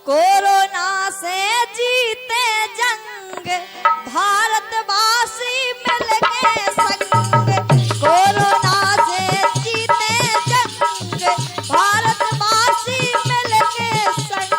Corona से जीते जंग भारतवासी मिलके संग। कोरोना से जीते जंग भारतवासी मिलके संग।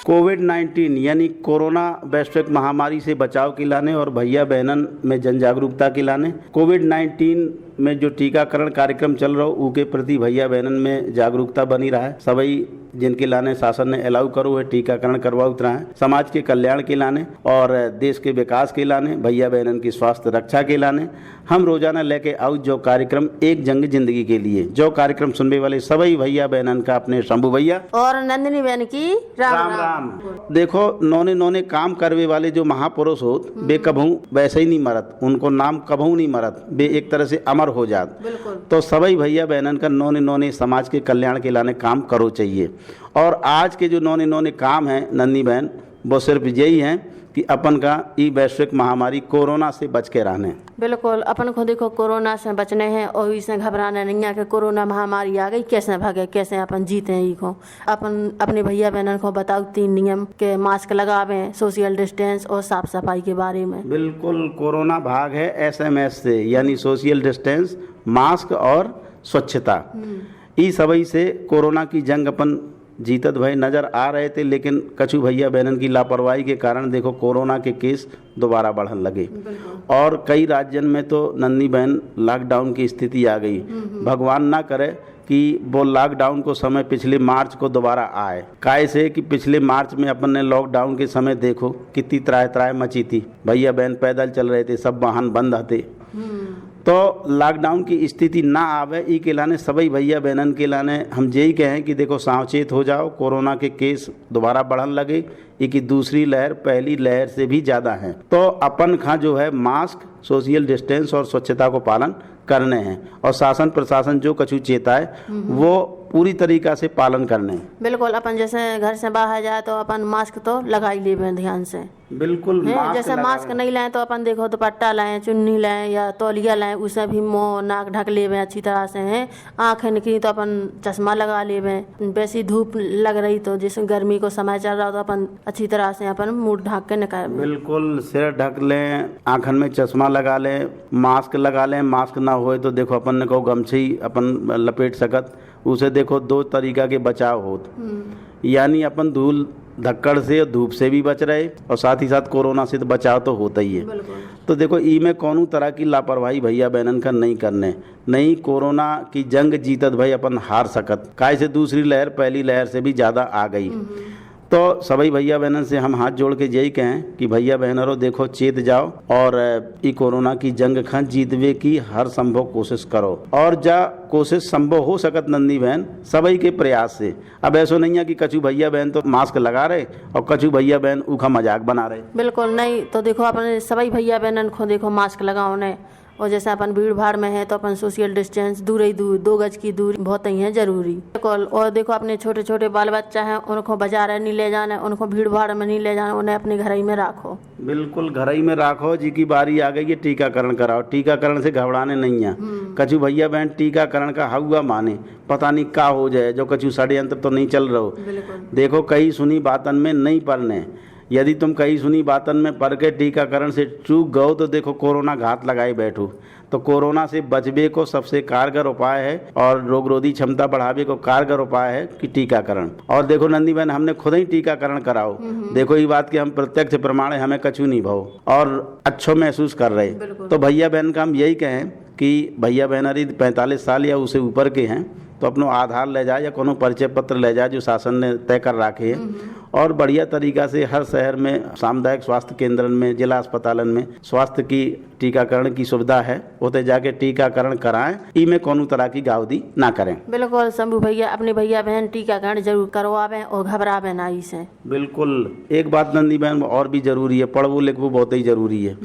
कोविड-19 यानी कोरोना वैश्विक महामारी से बचाव के लाने और भैया बहनन में जन जागरूकता के लाने कोविड-19 में जो टीकाकरण कार्यक्रम चल रहा हो उसके प्रति भैया बहनन में जागरूकता बनी रहा है। सभी जिनके लाने शासन ने अलाउ करो है टीकाकरण करवा उतरा है। समाज के कल्याण के लाने और देश के विकास के लाने भैया बहनन की स्वास्थ्य रक्षा के लाने हम रोजाना लेके आउ जो कार्यक्रम एक जंग जिंदगी के लिए जो कार्यक्रम सुनने वाले सभी भैया बहनन का अपने शंभू भैया और नंदिनी बहन की राम राम। देखो नौने काम करवे वाले जो महापुरुष हो बे कभू वैसे ही नहीं मरत, उनको नाम कभू नहीं मरत, बे एक तरह से अमर हो जात। तो सभी भैया बहनन का नौने समाज के कल्याण के लाने काम करो चाहिए। और आज के जो नौने काम है नंदी बहन वो सिर्फ यही है कि अपन का ये वैश्विक महामारी कोरोना से बच के रहने। बिल्कुल अपन को देखो कोरोना से बचने हैं और इससे घबराना नहीं है कि कोरोना महामारी आ गई कैसे भागे कैसे अपन जीते हैं। को अपन अपने भैया बहनों को बताओ 3 नियम के मास्क लगावें, सोशल डिस्टेंस और साफ सफाई के बारे में। बिल्कुल कोरोना भाग है SMS से यानी सोशल डिस्टेंस, मास्क और स्वच्छता। ये सभी से कोरोना की जंग अपन जीतत भय नजर आ रहे थे, लेकिन कछु भैया बहनन की लापरवाही के कारण देखो कोरोना के केस दोबारा बढ़ने लगे और कई राज्यों में तो नंदी बहन लॉकडाउन की स्थिति आ गई। भगवान ना करे कि वो लॉकडाउन को समय पिछले मार्च को दोबारा आए। काहे से कि पिछले मार्च में अपन ने लॉकडाउन के समय देखो कितनी त्राय मची थी, भैया बहन पैदल चल रहे थे, सब वाहन बंद थे। तो लॉकडाउन की स्थिति ना आवे ई के लाने सभी भैया बहनन के लाने हम यही कहें कि देखो सावचेत हो जाओ, कोरोना के केस दोबारा बढ़ने लगे, ई की दूसरी लहर पहली लहर से भी ज़्यादा है। तो अपन खां जो है मास्क, सोशल डिस्टेंस और स्वच्छता को पालन करने हैं और शासन प्रशासन जो कछु चेता है वो पूरी तरीका से पालन करने। बिल्कुल अपन जैसे घर से बाहर जाए तो अपन मास्क तो लगा ही ले ध्यान से। बिल्कुल जैसे मास्क नहीं लाए तो अपन देखो दुपट्टा लाएं, चुन्नी लाएं या तौलिया लाएं, उसे भी मुंह नाक ढक लेवे अच्छी तरह से। हैं आँखें निकली तो अपन चश्मा लगा लेवे। वैसी धूप लग रही तो जैसे गर्मी को समय चल रहा तो अपन अच्छी तरह से अपन मुंह ढक के निकाल। बिल्कुल सिर ढक लें, आँखन में चश्मा लगा लें, मास्क लगा लें। मास्क ना होए तो देखो अपन ने कहो गमछी अपन लपेट सकत। उसे देखो 2 तरीका के बचाव होत, यानी अपन धूल धक्कड़ से धूप से भी बच रहे और साथ ही साथ कोरोना से तो बचाव तो होता ही है। तो देखो ई में कौन तरह की लापरवाही भैया बहनन का नहीं करने, नहीं कोरोना की जंग जीतत भाई अपन हार सकत। काहे से दूसरी लहर पहली लहर से भी ज़्यादा आ गई। तो सभी भैया बहनन से हम हाथ जोड़ के यही कहें कि भैया बहनों देखो चेत जाओ और ई कोरोना की जंग खां जीतवे की हर संभव कोशिश करो। और जा कोशिश संभव हो सकत नंदी बहन सभी के प्रयास से। अब ऐसा नहीं है कि कछु भैया बहन तो मास्क लगा रहे और कछु भैया बहन ऊखा मजाक बना रहे। बिल्कुल नहीं, तो देखो अपने सभी भैया बहनन को देखो मास्क लगाओ ने। और जैसे अपन भीड़ भाड़ में है तो अपन सोशल डिस्टेंस दूर 2 गज की दूरी बहुत ही है जरूरी। और देखो अपने छोटे छोटे बाल बच्चा हैं उनको बाजार नहीं ले जाना, उनको भीड़ भाड़ में नहीं ले जाना, उन्हें अपने घर ही में रखो। बिल्कुल घर ही में रखो। जी की बारी आ गई है टीकाकरण कराओ। टीकाकरण से घबराने नहीं है। कछु भैया बहन टीकाकरण का हुआ माने पता नहीं क्या हो जाए, जो कछु षड्यंत्र तो नहीं चल रहा हो। देखो कई सुनी बातन में नहीं पढ़ने, यदि तुम कहीं सुनी बातन में पढ़ के टीकाकरण से चूक गओ तो देखो कोरोना घात लगाए बैठो। तो कोरोना से बचने को सबसे कारगर उपाय है और रोगरोधी क्षमता बढ़ावे को कारगर उपाय है कि टीकाकरण। और देखो नंदी बहन हमने खुद ही टीकाकरण कराओ। देखो ये बात कि हम प्रत्यक्ष प्रमाण है, हमें कछु नहीं भाव और अच्छो महसूस कर रहे। तो भैया बहन का हम यही कहें कि भैया बहन यदि 45 साल या उससे ऊपर के हैं तो अपनो आधार ले जाए या कोनो परिचय पत्र ले जाए जो शासन ने तय कर रखे है। और बढ़िया तरीका से हर शहर में सामुदायिक स्वास्थ्य केंद्रन में, जिला अस्पतालन में स्वास्थ्य की टीकाकरण की सुविधा है, उते जाके टीकाकरण कराएं। ई में कोनो तरह की गावदी ना करें। बिल्कुल शंभू भैया अपने भैया बहन टीकाकरण जरूर करवावें और घबरावें ना इसे। बिल्कुल एक बात नंदी बहन और भी जरूरी है, पढ़वो लिखवो बहुत ही जरूरी है।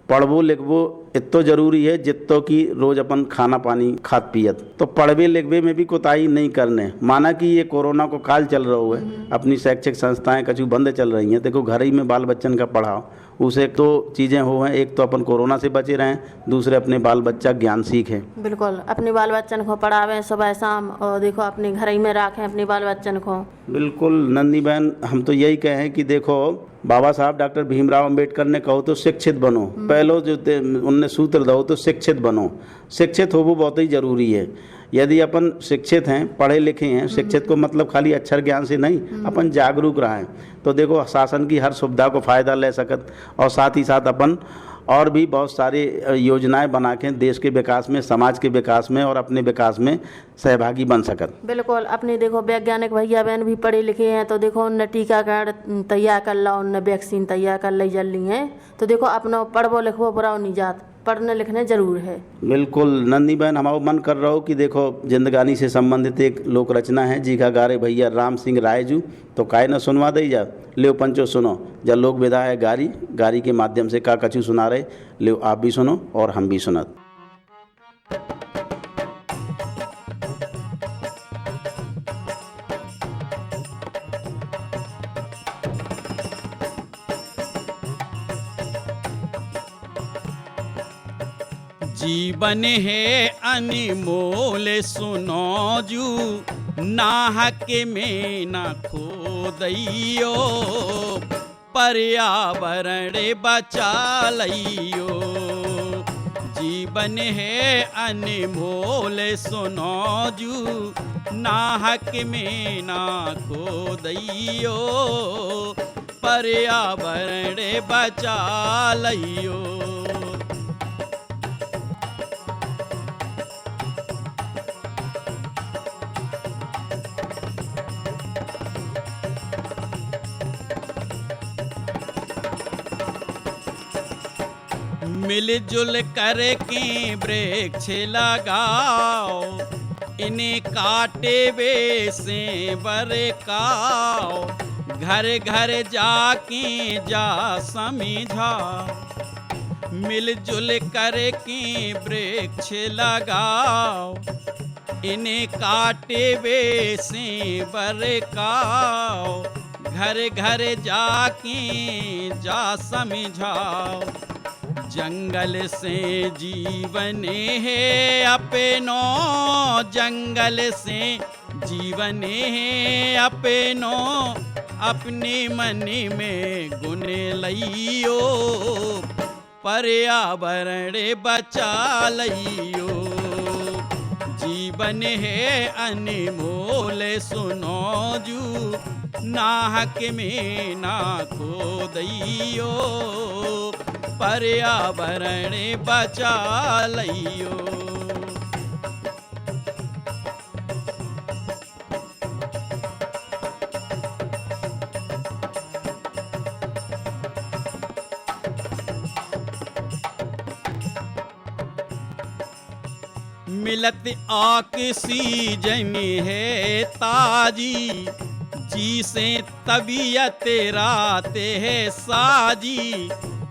पढ़वो लिखवो इतो जरूरी है जितो कि रोज अपन खाना पानी खात पियत। तो पढ़वे लिखवे में भी कोताही नहीं करने। माना कि ये कोरोना को काल चल रहा है, अपनी शैक्षिक संस्थाएं कछु बंद चल रही हैं, देखो घर ही में बाल बच्चन का पढ़ाओ उसे तो चीज़ें हो हैं, एक तो अपन कोरोना से बचे रहें, दूसरे अपने बाल बच्चा ज्ञान सीखें। बिल्कुल अपने बाल बच्चन को पढ़ावें सुबह शाम, और देखो अपने घर ही में रखें अपने बाल बच्चन को। बिल्कुल नंदी बहन, हम तो यही कहें कि देखो बाबा साहब डॉक्टर भीमराव अंबेडकर ने कहो तो शिक्षित बनो, पहलो जो उनने सूत्र दो तो शिक्षित बनो। शिक्षित हो वो बहुत ही जरूरी है। यदि अपन शिक्षित हैं, पढ़े लिखे हैं, शिक्षित को मतलब खाली अक्षर ज्ञान से नहीं, अपन जागरूक रहें तो देखो शासन की हर सुविधा को फ़ायदा ले सकत, और साथ ही साथ अपन और भी बहुत सारी योजनाएं बना के देश के विकास में, समाज के विकास में और अपने विकास में सहभागी बन सकत। बिल्कुल अपने देखो वैज्ञानिक भैया बहन भी पढ़े लिखे हैं, तो देखो उनने टीकाकरण तैयार कर ला, उनने वैक्सीन तैयार कर ली जल्दी हैं, तो देखो अपना पढ़वो लिखवो बुरा नहीं जात, पढ़ने लिखने जरूर है। बिल्कुल नंदी बहन, हमारा मन कर रहा हो कि देखो जिंदगानी से संबंधित एक लोक रचना है जी का गारे भैया राम सिंह राय जू, तो काय न सुनवा दई जा। ले पंचो सुनो, जब लोक विदा है गारी, गारी के माध्यम से का कछु सुना रहे, ले आप भी सुनो और हम भी सुनत। जीवन है अनमोल सुनो जू, नाहक में न खो दैयो, पर्यावरण बचा लियो। जीवन है अनमोल सुनो जू, नाहक में न खो दैयो, पर्यावरण बचा लियो। मिलजुल कर के वृक्ष लगाओ, इन्हें काटे वे से बरकाओ, घर घर जाके जा समझाओ। मिलजुल कर के वृक्ष लगाओ, इन्हें काटे वे से बरकाओ, घर घर जाके जा समझाओ। जंगल से जीवन है अपनो, जंगल से जीवन है अपनो, अपने मन में गुण लियो, पर्यावरण बचा लियो। जीवन है अनमोल सुनो जू, नाहक में ना खो दैयो, पर्यावरण बचा लियो। मिलत ऑक्सीजन है ताजी, जी से तबीयत रात है साजी,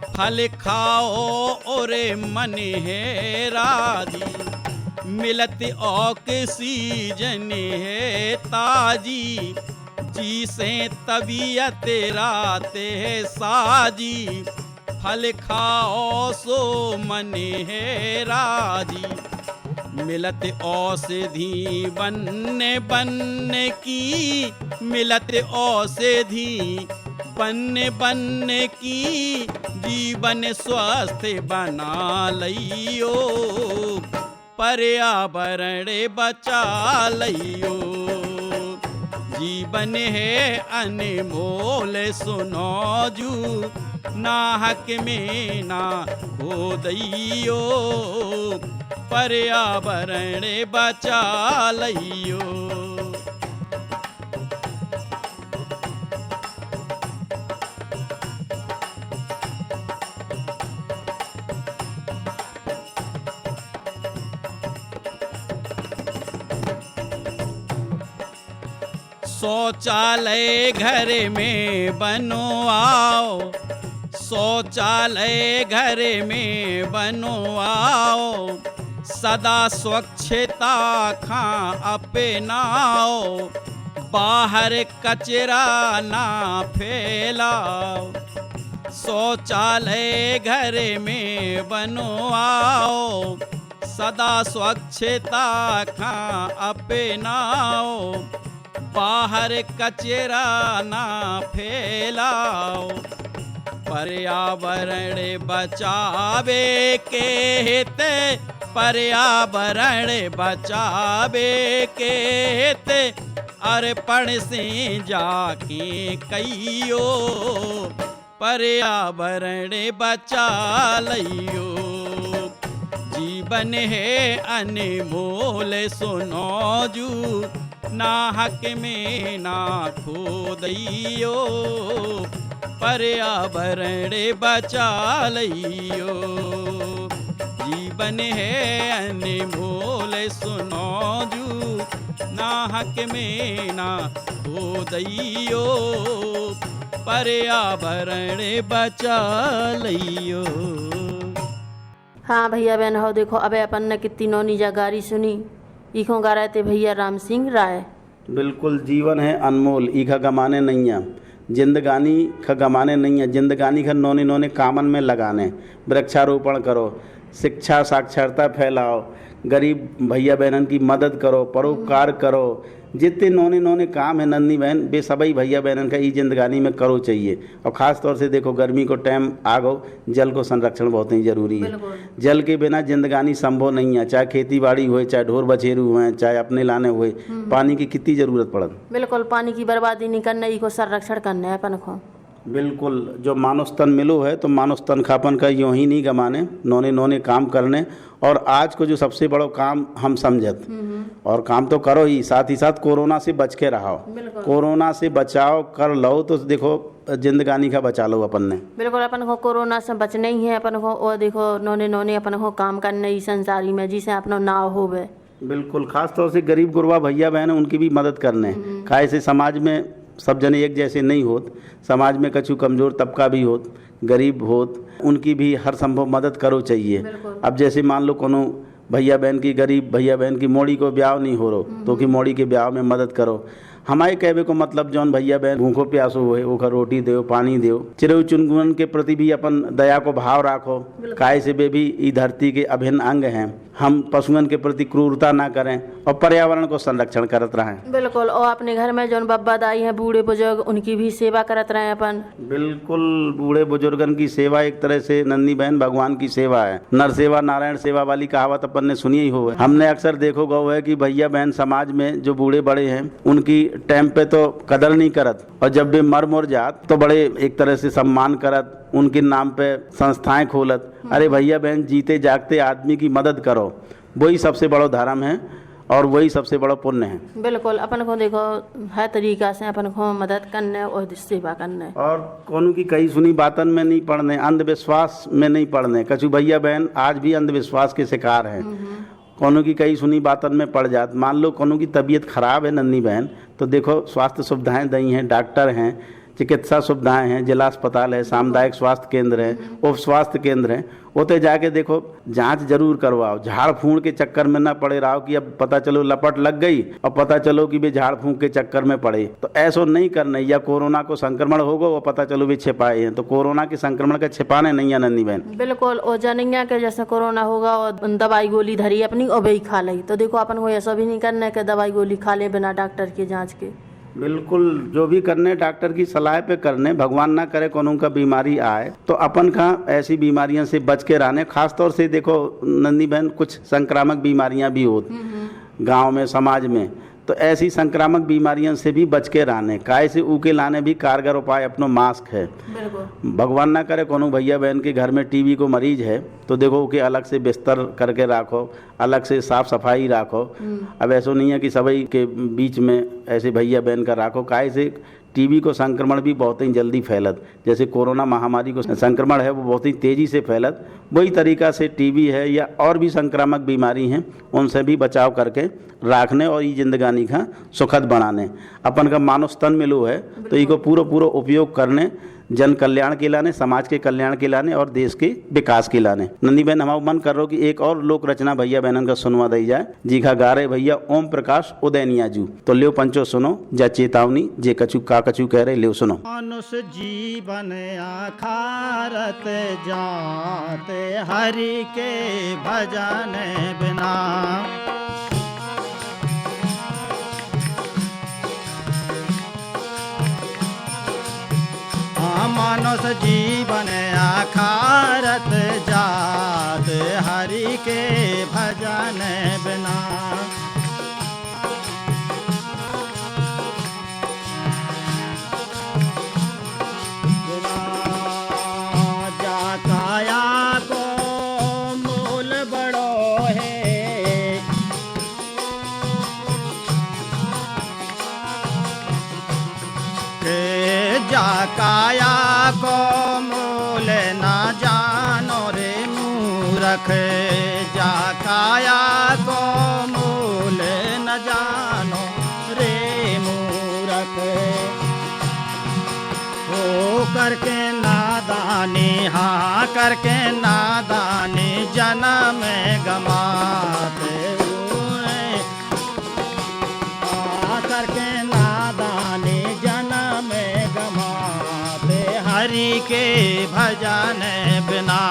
फल खाओ और मन है राजी। मिलत ऑक्सीजन है ताजी, जी से तबीयत रात है साजी, फल खाओ सो मन है राजी। मिलत औषधि बनने बनने की, मिलत औषधि बनने बनने की, जीवन स्वस्थ बना लियो, पर्यावरण बचा लियो। जीवन है अनमोल सुनो जू, नाहक में ना खो दैयो, पर्यावरण बचा लियो। शौचालय घर में बनवाओ, शौचालय घर में बनवाओ, सदा स्वच्छता खा अपनाओ, बाहर कचरा ना फैलाओ। शौचालय घर में बनवाओ, सदा स्वच्छता खा अपनाओ, बाहर कचरा ना फैलाओ, पर्यावरण बचावे के हित, पर्यावरण बचावे के हित, अर्पण से जाके कहियो, पर्यावरण बचा लियो, जीवन है अनमोल सुनो जू, नाहक में ना खो दियो, पर्यावरण बचा लियो, जीवन है अनमोल सुनो जू, नाहक में ना खो दियो, पर्यावरण बचा लियो। हाँ भैया बहन हो देखो अबे अपन ने कितनी नौनी जगारी सुनी, इखों गा रहे थे भैया राम सिंह राय। बिल्कुल, जीवन है अनमोल, ईखा गमाने नहीं है, जिंदगानी खा गमाने नहीं है, जिंदगानी खा नौने नौने कामन में लगाने, वृक्षारोपण करो, शिक्षा साक्षरता फैलाओ, गरीब भैया बहनन की मदद करो, परोपकार करो, जितने नौने नौने काम है नन्ही बहन वे सभी भैया बहनन का ई जिंदगानी में करो चाहिए। और ख़ास तौर से देखो गर्मी को टाइम आ गो, जल को संरक्षण बहुत ही जरूरी है। जल के बिना जिंदगानी संभव नहीं है, चाहे खेती बाड़ी हुए, चाहे ढोर बछेरू हुए, चाहे अपने लाने हुए, पानी की कितनी जरूरत पड़त। बिल्कुल, पानी की बर्बादी नहीं करना, ई को संरक्षण करना है अपन को। बिल्कुल, जो मानुष तन मिलो है तो मानुष तन खापन का यूँ ही नहीं गमाने, नौने नौने काम करने। और आज को जो सबसे बड़ा काम हम समझत, और काम तो करो ही, साथ साथ कोरोना से बच के रहो, कोरोना से बचाव कर लो तो देखो जिंदगानी का बचा लो अपन ने। बिल्कुल, अपन को कोरोना से बचना ही है अपन को, और देखो नौने नौने अपन को काम करने ही संसारी में जिसे अपना नाव होवे। बिल्कुल, खास तौर से गरीब गुरबा भैया बहन उनकी भी मदद करने, काहे से समाज में सब जने एक जैसे नहीं होत, समाज में कछु कमज़ोर तबका भी होत, गरीब होत, उनकी भी हर संभव मदद करो चाहिए। अब जैसे मान लो कोनो भैया बहन की, गरीब भैया बहन की मोड़ी को ब्याह नहीं हो रहा तो कि मोड़ी के ब्याह में मदद करो। हमारे कहवे को मतलब जौन भैया बहन भूखो प्यासो हुए ओखर रोटी दो, पानी दो, चिरऊ चुनगुन के प्रति भी अपन दया को भाव राखो, काहे से वे भी ई धरती के अभिन्न अंग हैं। हम पशुओं के प्रति क्रूरता ना करें और पर्यावरण को संरक्षण करत रहें। बिल्कुल, और अपने घर में जौन बब्बा दाई हैं बूढ़े बुजुर्ग उनकी भी सेवा करत रहे अपन। बिल्कुल, बूढ़े बुजुर्गन की सेवा एक तरह से नन्ही बहन भगवान की सेवा है। नर सेवा नारायण सेवा वाली कहावत अपन ने सुनी ही हो। हमने अक्सर देखो गौ है कि भैया बहन समाज में जो बूढ़े बड़े हैं उनकी टाइम पे तो कदर नहीं करत, और जब वे मर मुर जात तो बड़े एक तरह से सम्मान करत, उनके नाम पे संस्थाएं खोलत। अरे भैया बहन जीते जागते आदमी की मदद करो, वही सबसे बड़ा धर्म है और वही सबसे बड़ा पुण्य है। बिल्कुल, अपन को देखो हर तरीका से अपन को मदद करने और सेवा करने, और कोनो की कई सुनी बातन में नहीं पड़ने, अंधविश्वास में नहीं पड़ने। कछु भैया बहन आज भी अंधविश्वास के शिकार हैं, कोनो की कई सुनी बातन में पड़ जात। मान लो कोनो की तबीयत खराब है नन्ही बहन, तो देखो स्वास्थ्य सुविधाएं दी हैं, डॉक्टर हैं, चिकित्सा सुविधाएं हैं, जिला अस्पताल है, सामुदायिक स्वास्थ्य केंद्र है, उप स्वास्थ्य केंद्र है, उते जाके देखो जांच जरूर करवाओ। झाड़ फूंक के चक्कर में ना पड़े रहो कि अब पता चलो लपट लग गई और पता चलो कि वे झाड़ फूंक के चक्कर में पड़े, तो ऐसा नहीं करना। या कोरोना को संक्रमण होगा वो पता चलो वे छिपाए हैं, तो कोरोना के संक्रमण का छिपाने नहीं है नन्ही बहन। बिल्कुल, और जनिया के जैसे कोरोना होगा और दवाई गोली धरी अपनी और वही खा ली, तो देखो अपन को ऐसा भी नहीं करना है कि दवाई गोली खा ले बिना डॉक्टर के जाँच के। बिल्कुल, जो भी करने डॉक्टर की सलाह पे करने, भगवान ना करे कोनो का बीमारी आए तो अपन का ऐसी बीमारियों से बच के रहने। खास तौर से देखो नन्ही बहन कुछ संक्रामक बीमारियां भी होती गांव में, समाज में, तो ऐसी संक्रामक बीमारियों से भी बच के रहने, काहे से ऊके लाने भी कारगर उपाय अपनो मास्क है। भगवान ना करे कोनो भैया बहन के घर में टीबी को मरीज है तो देखो उके अलग से बिस्तर करके रखो, अलग से साफ सफाई रखो। अब ऐसा नहीं है कि सभी के बीच में ऐसे भैया बहन का रखो, काहे से टीबी को संक्रमण भी बहुत ही जल्दी फैलत, जैसे कोरोना महामारी को संक्रमण है वो बहुत ही तेज़ी से फैलत, वही तरीका से टीबी है या और भी संक्रामक बीमारी हैं उनसे भी बचाव करके रखने और ये जिंदगानी का सुखद बनाने। अपन का मानुष तन मिलो है तो इसको पूरा उपयोग करने, जन कल्याण के लाने, समाज के कल्याण के लाने और देश के विकास के लाने। नंदी बहन हमारा मन कर रहा कि एक और लोक रचना भैया बहनन का सुनवा दी जाए। जी खा गा रहे भैया ओम प्रकाश उदयनिया जू। तो लियो पंचो सुनो जा चेतावनी जे कछु का कछु कह रहे लियो सुनो। मनुष्य जीवन आखारत जाते हरि के भजन बिना। मनुष्य जीवन आखारत जात हरि के भजन बिना। जा काया को मूल बड़ो है, जा काया को मूल न जानो रे मूरख। जा काया को मूल न जानो रे मूरख। हो करके नादानी, हाँ करके नादानी जन्म गमाते हुए। हाँ करके नादानी जन्म गमाते हरि के भजन बिना।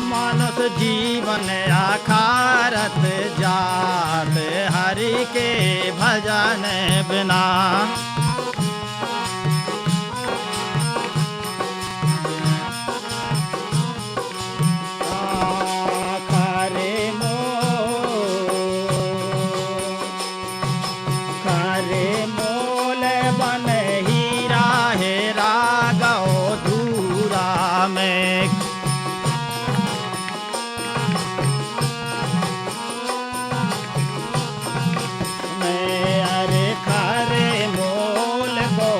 मनुष्य जीवन आखारत जात हरि के भजन बिना। खरे मोल बन हीरा हेरा गो धूरा में। अरे खरे मोल को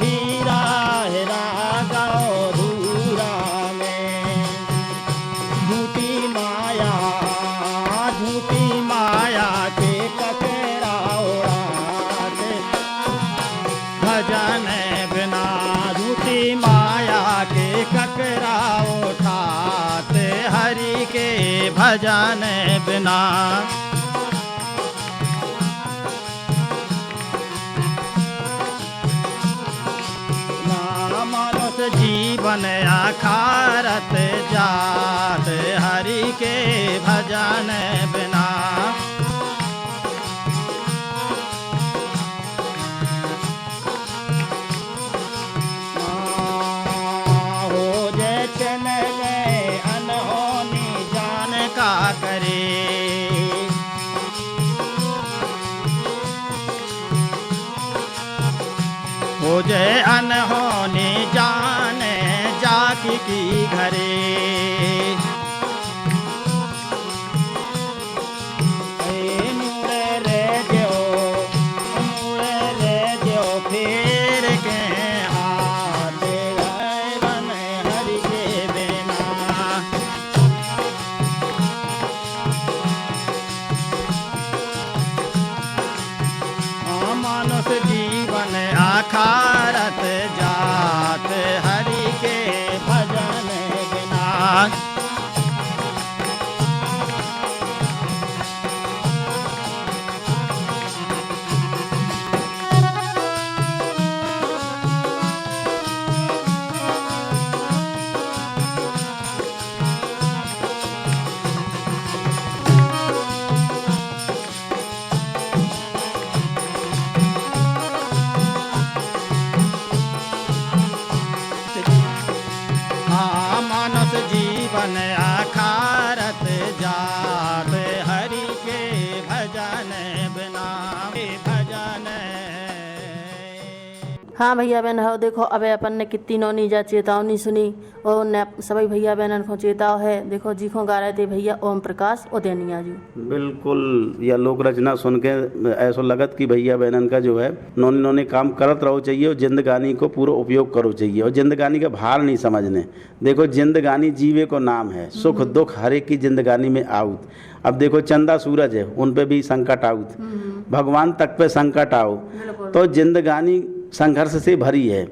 हीरा हेरा गो धूरा में। झूठी माया के ककरा उड़ाते भजन बिना। झूठी माया के ककरा उठाते हरि के भजन बिना। मनुष्य जीवन आखारत जात हरि के भजन बिना। हो जे चन गए अनहोनी जान का करे। हो जय अनहोनी जाने जाकी की घरे। मुड़े रे जो फेर के हाथ गए बन हरि के बिना। मनुष्य जीवन आखारत जात हरि के भजन बिना। हाँ भैया बहन हो देखो अब अपन ने कितनी नौनी जा चेतावनी सुनी और ने सभी भैया बहन को चेताव है। देखो जी को गा रहे थे भैया ओम प्रकाश उदयनिया जी। बिल्कुल, यह लोक रचना सुन के ऐसा लगत कि भैया बहनन का जो है नौनी नौनी काम करत रहो चाहिए और जिंदगानी को पूरा उपयोग करो चाहिए और जिंदगानी का भार नहीं समझने। देखो जिंदगानी जीवे को नाम है, सुख दुख हर एक की जिंदगानी में आउत। अब देखो चंदा सूरज है, उन पे भी संकट आउत, भगवान तक पे संकट आओ, तो जिंदगानी संघर्ष से भरी है।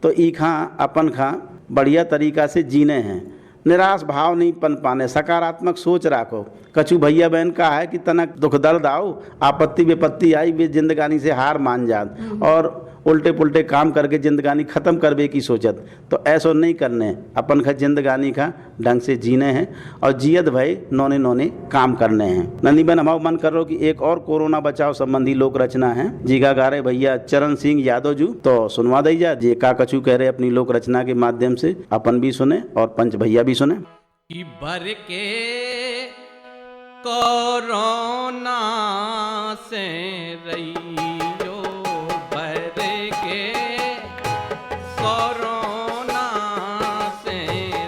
तो ई खां अपन खां बढ़िया तरीका से जीने हैं, निराश भाव नहीं पन पाने, सकारात्मक सोच रखो। कछु भैया बहन का है कि तनक दुख दर्द आओ, आपत्ति विपत्ति आई वे जिंदगानी से हार मान जात और उल्टे पुल्टे काम करके जिंदगानी ख़त्म करवे की सोचत। तो ऐसा नहीं करने, अपन का जिंदगानी का ढंग से जीने हैं और जियत भाई नौने नौने काम करने हैं। नंदी बहन हमारा मन कर रहा कि एक और कोरोना बचाव संबंधी लोक रचना है जीगा गा रहे भैया चरण सिंह यादव जी, तो सुनवा दी जा जे का कछु कह रहे अपनी लोक रचना के माध्यम से, अपन भी सुने और पंच भैया भी सुने। कि भर के कोरोना से रहियो, भर के कोरोना से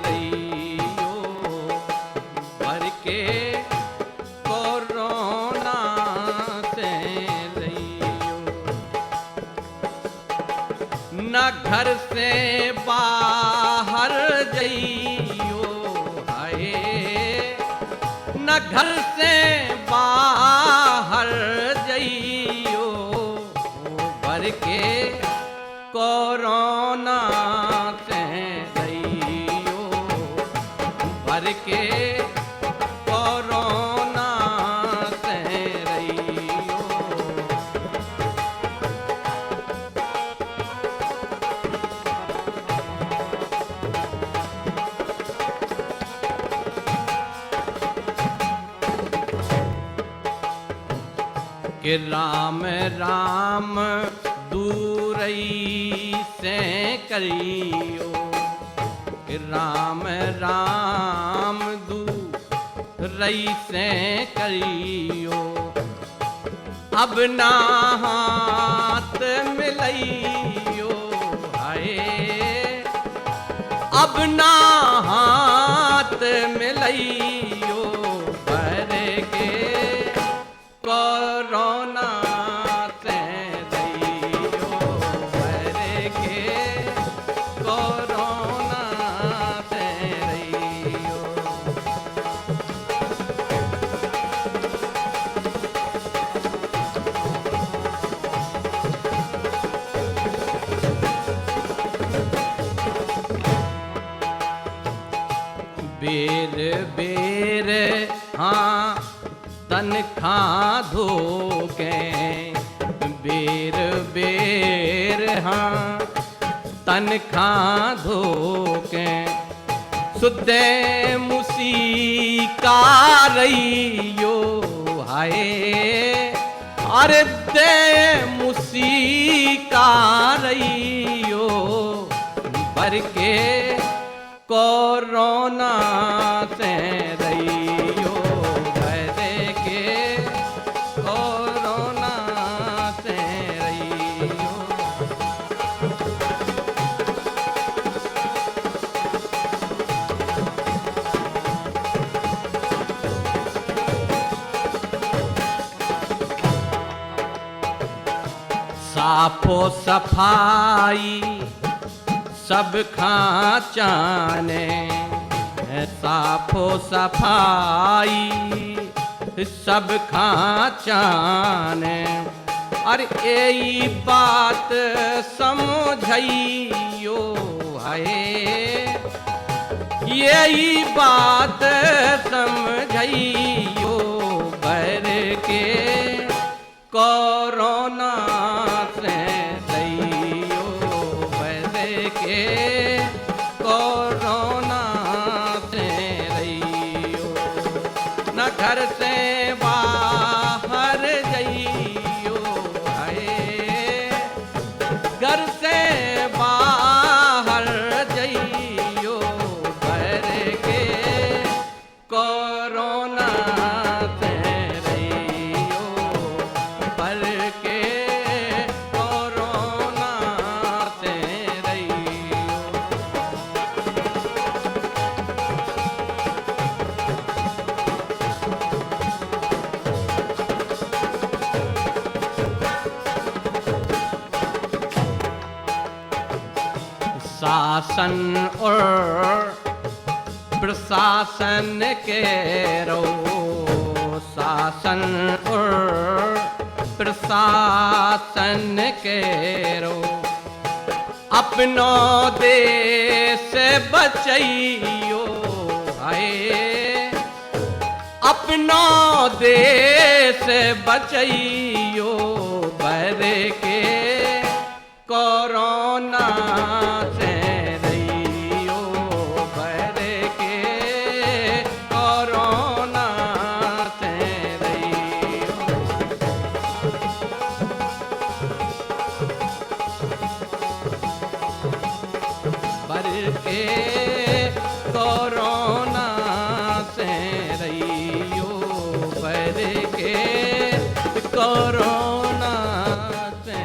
रहियो, भर के कोरोना से रहियो, न घर से बाहर जइयो, न घर से बाहर जइयो, भर के कोरोना से रहियो, भर के कोरोना से रहियो। कि राम राम दूरई से करियो, कि राम राम दूरई से करियो, अब ना हाथ मिलइयो, हाय अब ना हाथ मिलइयो, भर के कोरोना से रहियो, भर के कोरोना से रहियो। बेर बेर हाँ तनखा धोके, बेर बेर हाँ तनखा धोके, सुदे मुसीका रहियो, हाय अरे दे मुसीका रहियो, भर के कोरोना से रहियो, भर के कोरोना से रहियो। साफो सफाई सब खां चाने, साफो सफाई सब खां चाने, अरे यही बात समझइयो, हाय यही बात समझइयो, भर के कोरोना से रहियो, भर के कोरोना से रहियो, न घर से बाहर जइयो, हाय घर से बाहर जइयो, भर के कोरोना से रहियो, भर शासन और प्रशासन के रो, शासन और प्रशासन के रो, अपनो देश बचैयो आए, अपनो देश बचैयो बर के कोरोना से रहियो, बर के कोरोना से रहियो। बर के कोरोना से रहियो, बर के कोरोना से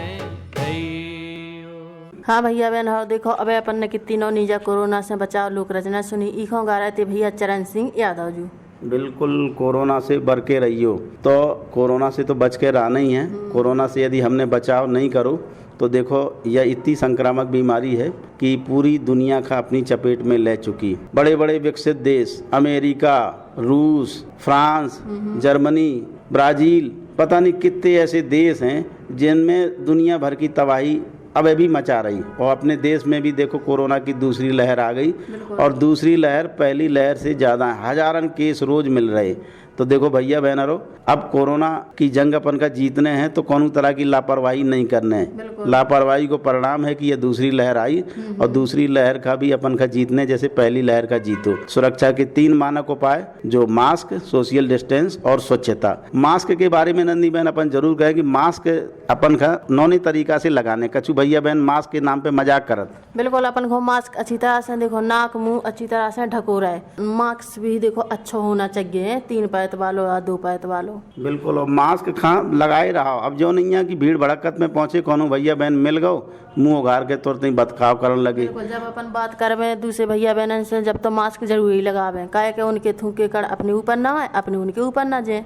रहियो। हाँ भैया बहन हो देखो अबे अपन ने कितनी नौ नीजा कोरोना से बचाव लोक रचना सुनी इखों गा रहे थे भैया चरण सिंह यादव जी। बिल्कुल कोरोना से बर के रहियो। तो कोरोना से तो बच के रहना ही है। कोरोना से यदि हमने बचाव नहीं करो तो देखो यह इतनी संक्रामक बीमारी है कि पूरी दुनिया का अपनी चपेट में ले चुकी। बड़े बड़े विकसित देश अमेरिका, रूस, फ्रांस, जर्मनी, ब्राज़ील, पता नहीं कितने ऐसे देश हैं जिनमें दुनिया भर की तबाही अब अभी मचा रही। और अपने देश में भी देखो कोरोना की दूसरी लहर आ गई और दूसरी लहर पहली लहर से ज़्यादा हजारन केस रोज मिल रहे। तो देखो भैया बहनों अब कोरोना की जंग अपन का जीतने हैं तो कौन तरह की लापरवाही नहीं करने हैं। लापरवाही को परिणाम है कि ये दूसरी लहर आई और दूसरी लहर का भी अपन का जीतने जैसे पहली लहर का जीतो। सुरक्षा के 3 मानक उपाय जो मास्क, सोशल डिस्टेंस और स्वच्छता। मास्क के बारे में नंदी बहन अपन जरूर कहे कि मास्क अपन का नौने तरीका से लगाने। कछु भैया बहन मास्क के नाम पे मजाक करत। बिल्कुल अपन को मास्क अच्छी तरह से देखो नाक मुंह अच्छी तरह से ढको रहे। मास्क भी देखो अच्छा होना चाहिए 3 पैत वालों या 2 पैत वालों। बिल्कुल और मास्क लगाए रहा। अब जो नहीं है कि भीड़ भड़कत में पहुंचे कोनो भैया बहन मिल गो मुंह उघार के तुरंत ही बतकाव करने लगे। जब अपन बात करवे दूसरे भैया बहन से जब तो मास्क जरूरी लगावे काहे के उनके थूके कड़ अपने ऊपर ना आए अपने उनके ऊपर ना जाए।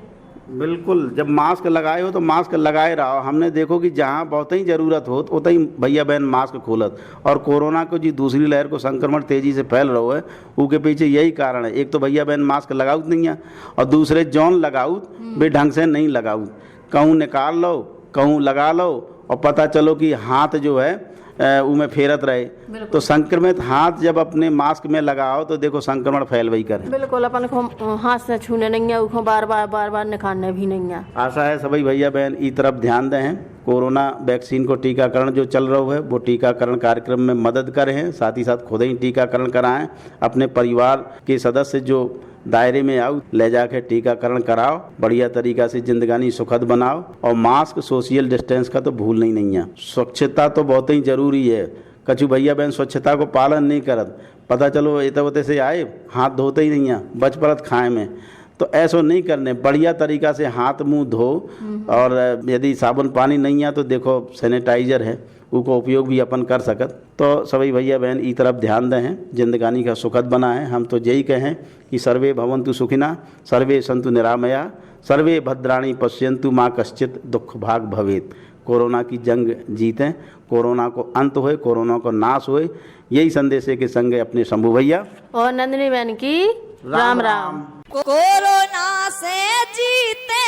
बिल्कुल जब मास्क लगाए हो तो मास्क लगाए रहो। हमने देखो कि जहाँ बहुत ही ज़रूरत हो उतना ही भैया बहन मास्क खोलत। और कोरोना को जी दूसरी लहर को संक्रमण तेज़ी से फैल रहा है उसके पीछे यही कारण है। एक तो भैया बहन मास्क लगाउत नहीं है और दूसरे जौन लगाउत वे ढंग से नहीं लगाउत। कहूँ निकाल लो कहूँ लगा लो और पता चलो कि हाथ जो है उमें फेरत रहे। तो संक्रमित हाथ जब अपने मास्क में लगाओ तो देखो संक्रमण फैल वही करे। बिल्कुल अपन को हाथ से छूने नहीं है उसको बार बार निकालने भी नहीं है। आशा है सभी भैया बहन ई तरफ ध्यान दें। कोरोना वैक्सीन को टीकाकरण जो चल रहा है वो टीकाकरण कार्यक्रम में मदद करें। साथ ही साथ खुद ही टीकाकरण कराएं। अपने परिवार के सदस्य जो दायरे में आओ ले जाके टीकाकरण कराओ। बढ़िया तरीका से जिंदगानी सुखद बनाओ और मास्क सोशल डिस्टेंस का तो भूलना ही नहीं है। स्वच्छता तो बहुत ही जरूरी है। कछु भैया बहन स्वच्छता को पालन नहीं करत। पता चलो इतने से आए हाथ धोते ही नहीं है बच परत खाए में। तो ऐसा नहीं करने बढ़िया तरीका से हाथ मुंह धो और यदि साबुन पानी नहीं है तो देखो सैनिटाइजर है उसको उपयोग भी अपन कर सकत। तो सभी भैया बहन ई तरफ ध्यान दें जिंदगानी का सुखद बनाएं। हम तो यही कहें कि सर्वे भवन्तु सुखिना सर्वे सन्तु निरामया सर्वे भद्राणि पश्यन्तु माँ कश्चित दुख भाग भवेत। कोरोना की जंग जीतें, कोरोना को अंत होए, कोरोना को नाश होए। यही संदेश के संग अपने शंभू भैया और नंदिनी बहन की राम राम। कोरोना से जीते